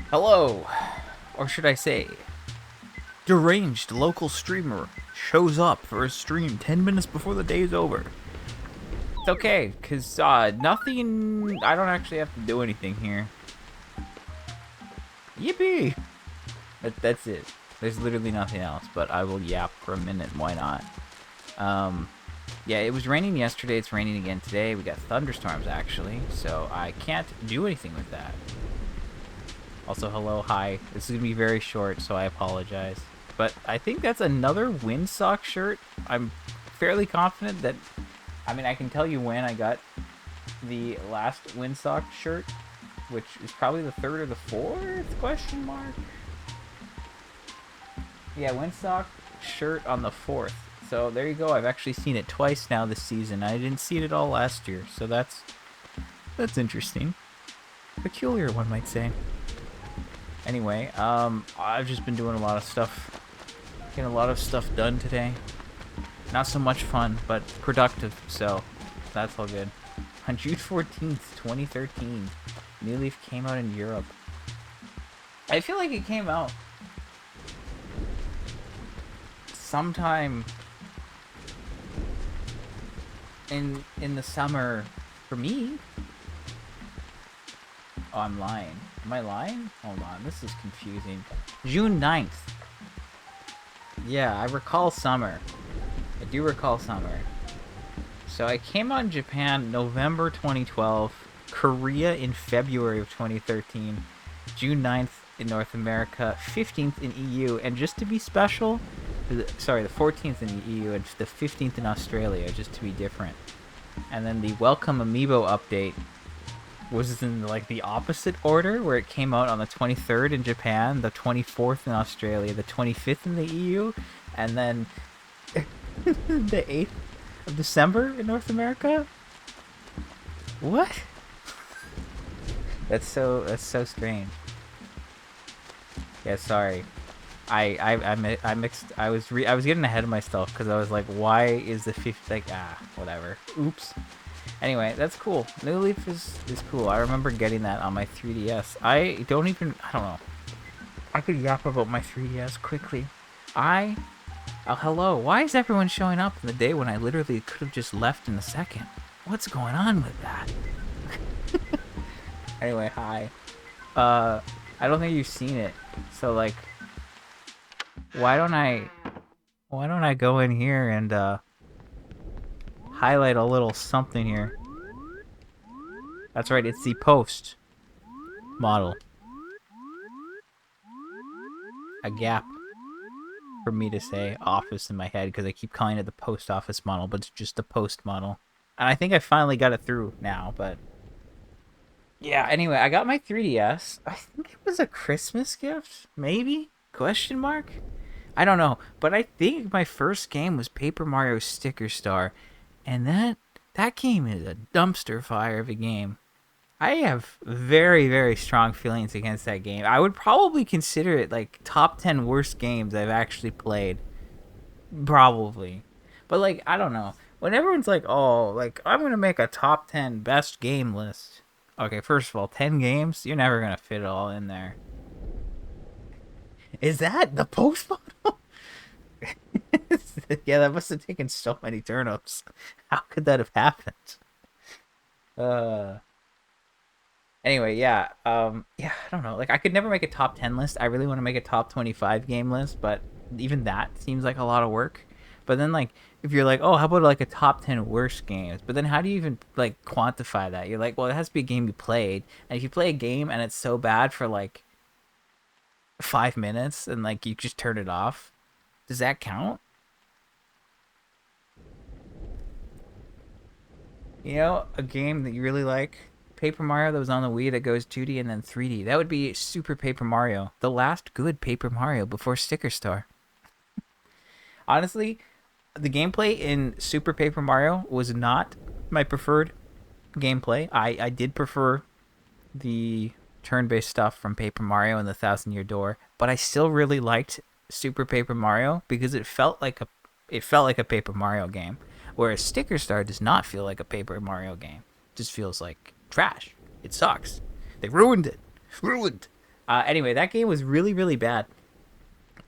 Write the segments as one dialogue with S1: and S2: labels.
S1: Hello, or should I say, deranged local streamer shows up for a stream 10 minutes before the day is over. It's okay, because nothing, I don't actually have to do anything here. Yippee! That's it. There's literally nothing else, but I will yap for a minute, why not? Yeah, it was raining yesterday, it's raining again today. We got thunderstorms, actually, so I can't do anything with that. Also, hello, hi. This is going to be very short, so I apologize. But I think that's another windsock shirt. I'm fairly confident that... I mean, I can tell you when I got the last windsock shirt, which is probably the 3rd or the 4th, question mark? Yeah, windsock shirt on the 4th. So there you go. I've actually seen it twice now this season. I didn't see it at all last year, so that's interesting. Peculiar, one might say. Anyway, I've just been doing a lot of stuff. Getting a lot of stuff done today. Not so much fun, but productive, so that's all good. On June 14th, 2013, New Leaf came out in Europe. I feel like it came out sometime in the summer for me. Oh, I'm lying. Am I lying? Hold on, this is confusing. June 9th. Yeah, I recall summer. I do recall summer. So I came out in Japan November 2012, Korea in February of 2013, June 9th in North America, 15th in EU, and just to be special, sorry, the 14th in the EU and the 15th in Australia, just to be different. And then the Welcome Amiibo update was in like the opposite order, where it came out on the 23rd in Japan, the 24th in Australia, the 25th in the EU, and then the 8th of December in North America. What? That's so strange. Yeah, sorry. I mixed. I was getting ahead of myself because I was like, why is the 5th like whatever. Oops. Anyway, that's cool. New Leaf is cool. I remember getting that on my 3DS. I don't know. I could yap about my 3DS quickly. Oh, hello. Why is everyone showing up in the day when I literally could have just left in a second? What's going on with that? Anyway, hi. I don't think you've seen it. So, like, why don't I go in here and, highlight a little something here. That's right, it's the post model. A gap for me to say office in my head because I keep calling it the post office model, but it's just the post model. And I think I finally got it through now, but yeah, anyway, I got my 3DS. I think it was a Christmas gift, maybe? Question mark? I don't know, but I think my first game was Paper Mario Sticker Star. And that game is a dumpster fire of a game. I have very, very strong feelings against that game. I would probably consider it like top 10 worst games I've actually played. Probably. But like, I don't know. When everyone's like, oh, like, I'm going to make a top 10 best game list. Okay, first of all, 10 games? You're never going to fit it all in there. Is that the post model? Yeah, that must have taken so many turnips. How could that have happened? Anyway, yeah. Yeah, I don't know. Like, I could never make a top 10 list. I really want to make a top 25 game list, but even that seems like a lot of work. But then, like, if you're like, oh, how about like a top 10 worst games? But then how do you even like quantify that? You're like, well, it has to be a game you played. And if you play a game and it's so bad for like 5 minutes and like you just turn it off, does that count? You know, a game that you really like, Paper Mario that was on the Wii that goes 2D and then 3D. That would be Super Paper Mario, the last good Paper Mario before Sticker Star. Honestly, the gameplay in Super Paper Mario was not my preferred gameplay. I did prefer the turn-based stuff from Paper Mario and the Thousand Year Door, but I still really liked Super Paper Mario because it felt like a Paper Mario game, whereas Sticker Star does not feel like a Paper Mario game. It just feels like trash. It sucks. They ruined it. Ruined. Anyway, that game was really, really bad.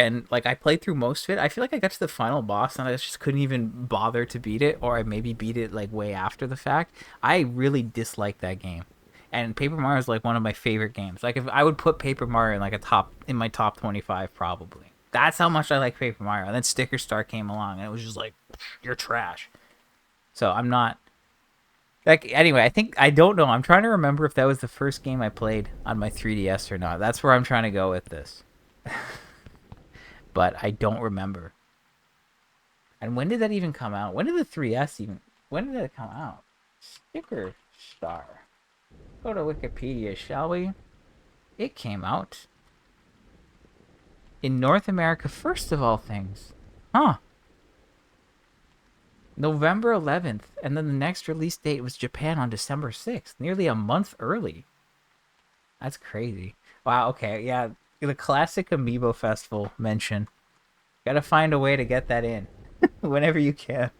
S1: And like I played through most of it. I feel like I got to the final boss and I just couldn't even bother to beat it, or I maybe beat it like way after the fact. I really disliked that game. And Paper Mario is like one of my favorite games. Like if I would put Paper Mario in like in my top 25 probably. That's how much I like Paper Mario. And then Sticker Star came along and it was just like, you're trash. So I'm not like, anyway, I don't know. I'm trying to remember if that was the first game I played on my 3DS or not. That's where I'm trying to go with this. But I don't remember. And when did that even come out? When did the 3DS when did it come out? Sticker Star. Go to Wikipedia, shall we? It came out in North America first of all things. Huh. November 11th, and then the next release date was Japan on December 6th, nearly a month early. That's crazy. Wow, okay, yeah, the classic Amiibo Festival mention. Gotta find a way to get that in whenever you can.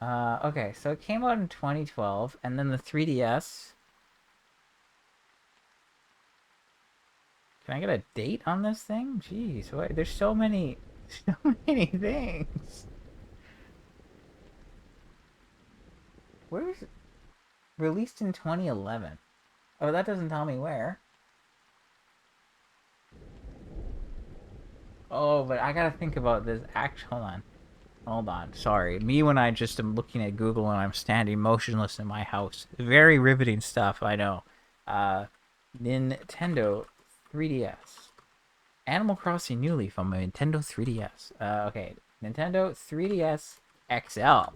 S1: Okay, so it came out in 2012, and then the 3DS. Can I get a date on this thing? Jeez, what? There's so many things. Where is it? Released in 2011. Oh, that doesn't tell me where. Oh, but I gotta think about this. Hold on. Sorry. Me when I just am looking at Google and I'm standing motionless in my house. Very riveting stuff, I know. Nintendo 3DS. Animal Crossing New Leaf on my Nintendo 3DS. Okay. Nintendo 3DS XL,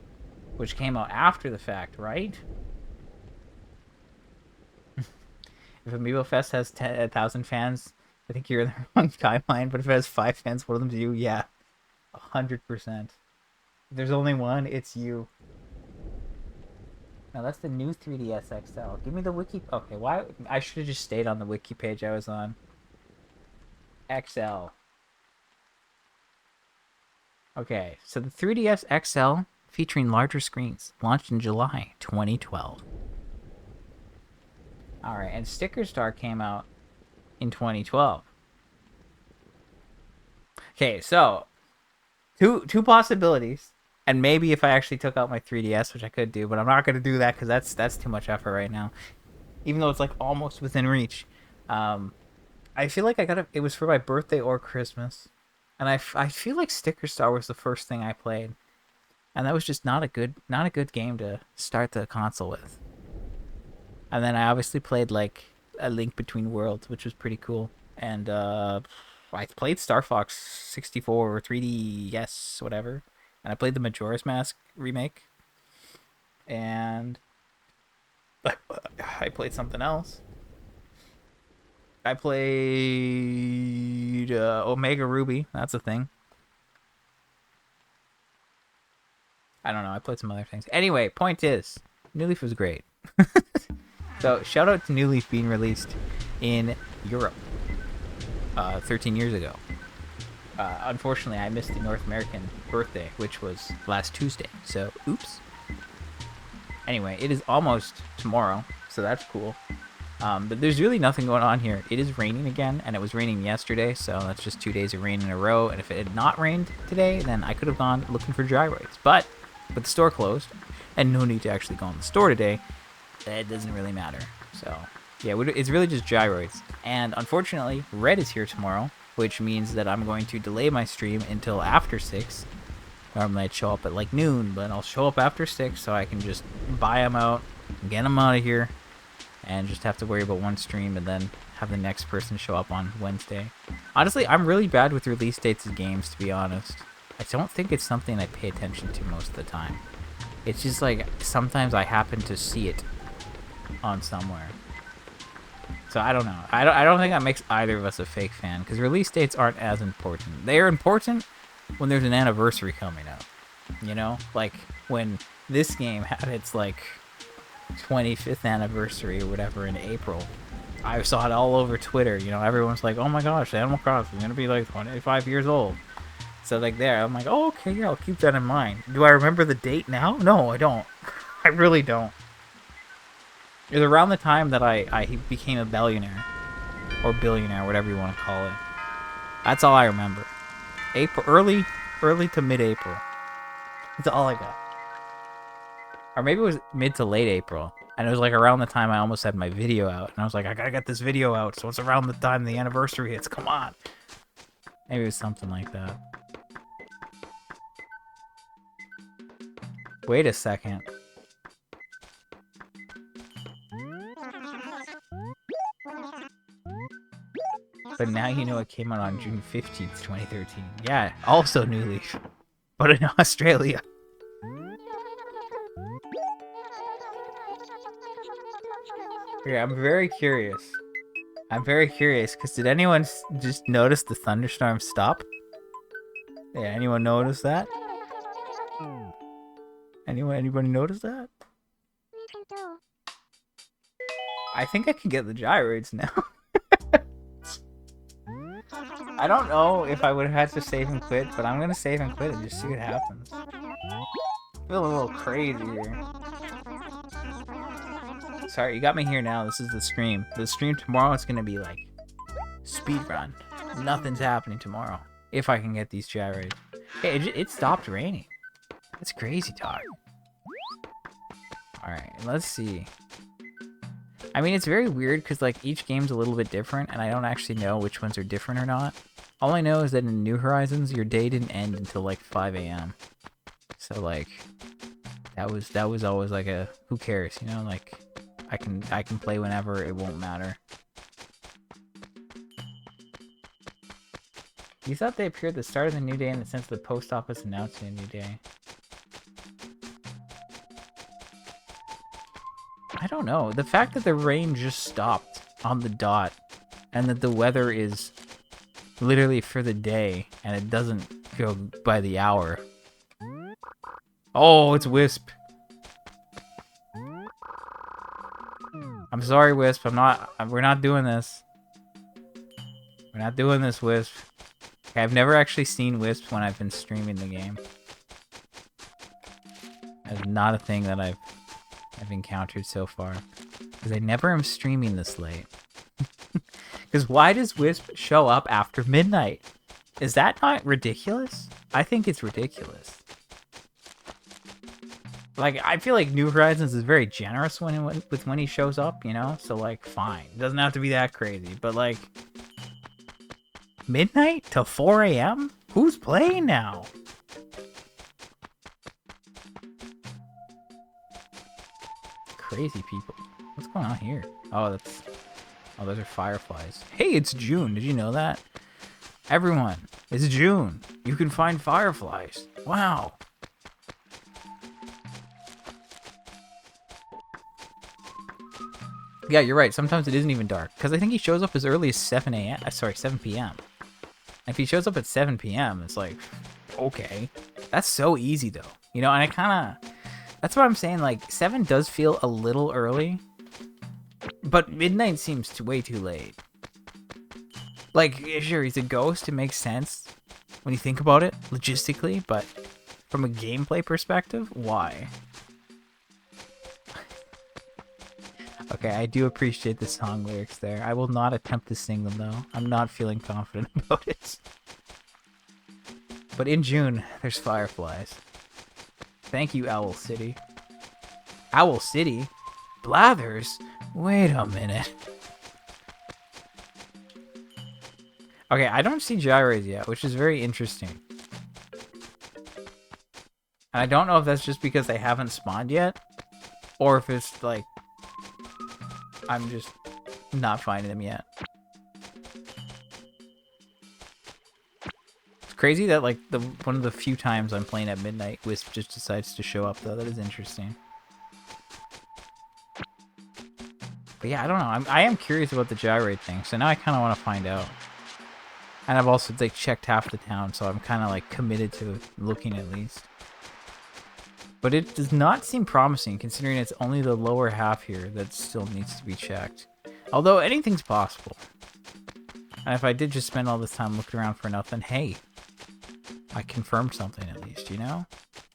S1: which came out after the fact, right? If Amiibo Fest has 1,000 fans, I think you're in the wrong timeline. But if it has 5 fans, one of them's you, yeah. 100%. If there's only one, it's you. Now that's the new 3DS XL. Give me the wiki. Okay, why? I should have just stayed on the wiki page I was on. XL. Okay, so the 3DS XL featuring larger screens launched in July 2012. Alright, and Sticker Star came out in 2012. Okay, so two possibilities, and maybe if I actually took out my 3DS, which I could do, but I'm not going to do that because that's too much effort right now, even though it's like almost within reach. I feel like it was for my birthday or Christmas, and I feel like Sticker Star was the first thing I played, and that was just not a good game to start the console with. And then I obviously played like A Link Between Worlds, which was pretty cool, and I played Star Fox 64 or 3DS, whatever, and I played the Majora's Mask remake, and I played something else. I played Omega Ruby. That's a thing. I don't know. I played some other things. Anyway, point is, New Leaf was great. So, shout out to New Leaf being released in Europe 13 years ago. Unfortunately, I missed the North American birthday, which was last Tuesday. So, oops. Anyway, it is almost tomorrow, so that's cool. But there's really nothing going on here. It is raining again, and it was raining yesterday, so that's just 2 days of rain in a row. And if it had not rained today, then I could have gone looking for gyroids. But with the store closed, and no need to actually go in the store today, it doesn't really matter. So, yeah, it's really just gyroids. And unfortunately, Red is here tomorrow, which means that I'm going to delay my stream until after 6. Normally I'd show up at like noon, but I'll show up after 6 so I can just buy them out, get them out of here, and just have to worry about one stream and then have the next person show up on Wednesday. Honestly, I'm really bad with release dates of games, to be honest. I don't think it's something I pay attention to most of the time. It's just like sometimes I happen to see it on somewhere. So I don't know. I don't think that makes either of us a fake fan, because release dates aren't as important. They are important when there's an anniversary coming up. You know? Like, when this game had its, like, 25th anniversary or whatever in April. I saw it all over Twitter. You know, everyone's like, oh my gosh, Animal Crossing is going to be, like, 25 years old. So, like, there, I'm like, oh, okay, yeah, I'll keep that in mind. Do I remember the date now? No, I don't. I really don't. It was around the time that I became a billionaire. Or billionaire, whatever you want to call it. That's all I remember. April, early to mid-April. That's all I got. Or maybe it was mid to late April. And it was like around the time I almost had my video out. And I was like, I gotta get this video out. So it's around the time the anniversary hits. Come on. Maybe it was something like that. Wait a second. But now you know it came out on June 15th, 2013. Yeah, also New Leaf. But in Australia. Okay, I'm very curious. Because did anyone just notice the thunderstorm stop? Yeah, anyone notice that? Anybody notice that? I think I can get the gyrates now. I don't know if I would have had to save and quit, but I'm gonna save and quit and just see what happens. I feel a little crazy here. Sorry, you got me here now. This is the stream. The stream tomorrow is gonna be like speedrun. Nothing's happening tomorrow. If I can get these gyrates. Hey, it stopped raining. That's crazy talk. Alright, let's see. I mean, it's very weird because, like, each game's a little bit different, and I don't actually know which ones are different or not. All I know is that in New Horizons, your day didn't end until, like, 5 a.m. So, like, that was always, like, a, who cares, you know? Like, I can play whenever, it won't matter. You thought they appeared at the start of the new day in the sense the post office announcing a new day. I don't know. The fact that the rain just stopped on the dot and that the weather is literally for the day and it doesn't go by the hour. Oh, it's Wisp. I'm sorry, Wisp. We're not doing this. We're not doing this, Wisp. Okay, I've never actually seen Wisp when I've been streaming the game. That's not a thing that I've encountered so far. Because I never am streaming this late. Because why does Wisp show up after midnight? Is that not ridiculous? I think it's ridiculous. Like, I feel like New Horizons is very generous when he shows up, you know? So, like, fine. It doesn't have to be that crazy. But, like, midnight till 4 a.m.? Who's playing now? Crazy people. What's going on here? Oh, those are fireflies. Hey, it's June. Did you know that? Everyone, it's June. You can find fireflies. Wow. Yeah, you're right. Sometimes it isn't even dark. Because I think he shows up as early as 7 a.m. Sorry, 7 p.m. If he shows up at 7 p.m., it's like, okay. That's so easy, though. You know, and I kind of... That's what I'm saying, like, 7 does feel a little early, but midnight seems way too late. Like, sure, he's a ghost, it makes sense when you think about it, logistically, but from a gameplay perspective, why? Okay, I do appreciate the song lyrics there. I will not attempt to sing them, though. I'm not feeling confident about it. But in June, there's fireflies. Thank you, Owl City. Owl City? Blathers? Wait a minute. Okay, I don't see gyrates yet, which is very interesting. And I don't know if that's just because they haven't spawned yet, or if it's like, I'm just not finding them yet. Crazy that, like, one of the few times I'm playing at midnight, Wisp just decides to show up, though. That is interesting. But yeah, I don't know. I am curious about the gyrate thing, so now I kind of want to find out. And I've also like checked half the town, so I'm kind of like committed to looking at least. But it does not seem promising, considering it's only the lower half here that still needs to be checked. Although anything's possible. And if I did just spend all this time looking around for nothing, hey, I confirmed something at least, you know?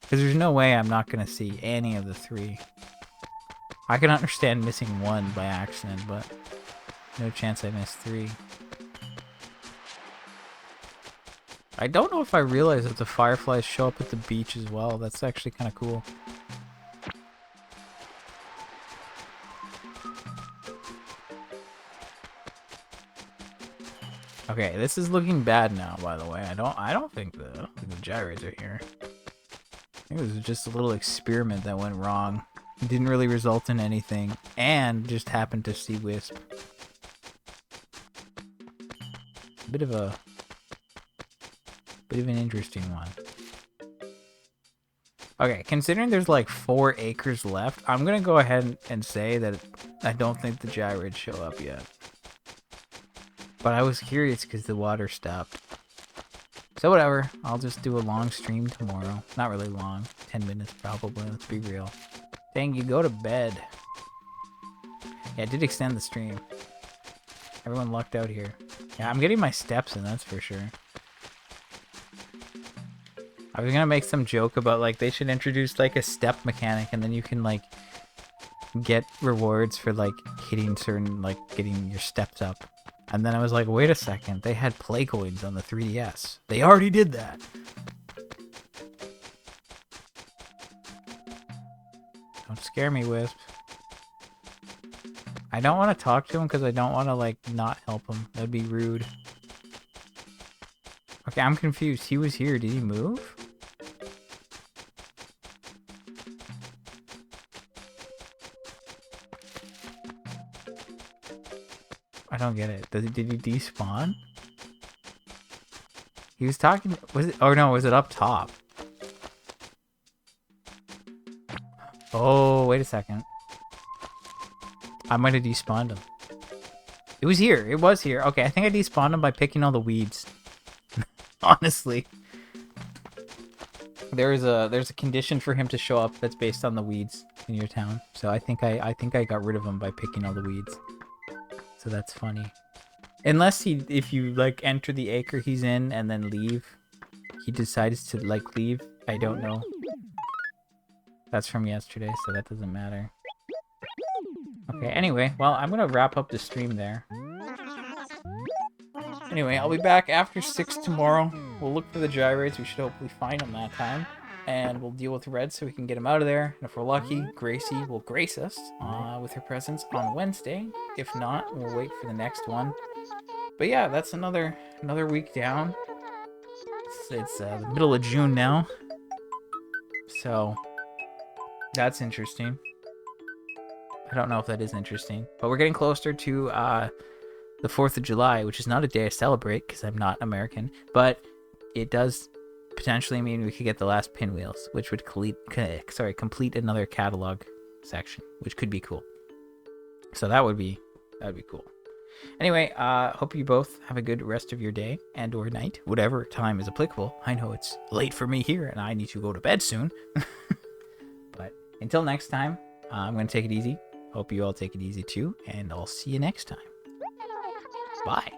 S1: Because there's no way I'm not going to see any of the 3. I can understand missing 1 by accident, but no chance I missed 3. I don't know if I realized that the fireflies show up at the beach as well. That's actually kind of cool. Okay, this is looking bad now, by the way. I don't think the gyrates are here. I think it was just a little experiment that went wrong. It didn't really result in anything, and just happened to see Wisp. A bit of an interesting one. Okay, considering there's like 4 acres left, I'm gonna go ahead and say that I don't think the gyrates show up yet. But I was curious because the water stopped. So whatever, I'll just do a long stream tomorrow. Not really long, 10 minutes probably, let's be real. Dang, you go to bed. Yeah, I did extend the stream. Everyone lucked out here. Yeah, I'm getting my steps in, that's for sure. I was gonna make some joke about like they should introduce like a step mechanic and then you can like get rewards for like hitting certain, like getting your steps up. And then I was like, wait a second, they had play coins on the 3DS. They already did that. Don't scare me, Wisp. I don't want to talk to him because I don't want to like not help him. That'd be rude. Okay, I'm confused. He was here. Did he move? I don't get it. Did he despawn? He was talking. Was it? Oh no, was it up top? Oh, wait a second. I might have despawned him. It was here. It was here. Okay, I think I despawned him by picking all the weeds. Honestly. There's a condition for him to show up that's based on the weeds in your town. So I think I got rid of him by picking all the weeds. So that's funny. Unless if you like enter the acre he's in and then leave, he decides to like leave. I don't know. That's from yesterday, so that doesn't matter. Okay, anyway, well, I'm gonna wrap up the stream there. Anyway, I'll be back after 6 tomorrow. We'll look for the gyrates. We should hopefully find them that time. And we'll deal with Red so we can get him out of there. And if we're lucky, Gracie will grace us with her presence on Wednesday. If not, we'll wait for the next one. But yeah, that's another week down. It's the middle of June now. So, that's interesting. I don't know if that is interesting. But we're getting closer to the 4th of July, which is not a day I celebrate because I'm not American. But it does potentially mean we could get the last pinwheels, which would complete another catalog section, which could be cool. So that would be cool. Anyway, hope you both have a good rest of your day and or night, whatever time is applicable. I know it's late for me here and I need to go to bed soon. But until next time, I'm going to take it easy. Hope you all take it easy too, and I'll see you next time. Bye.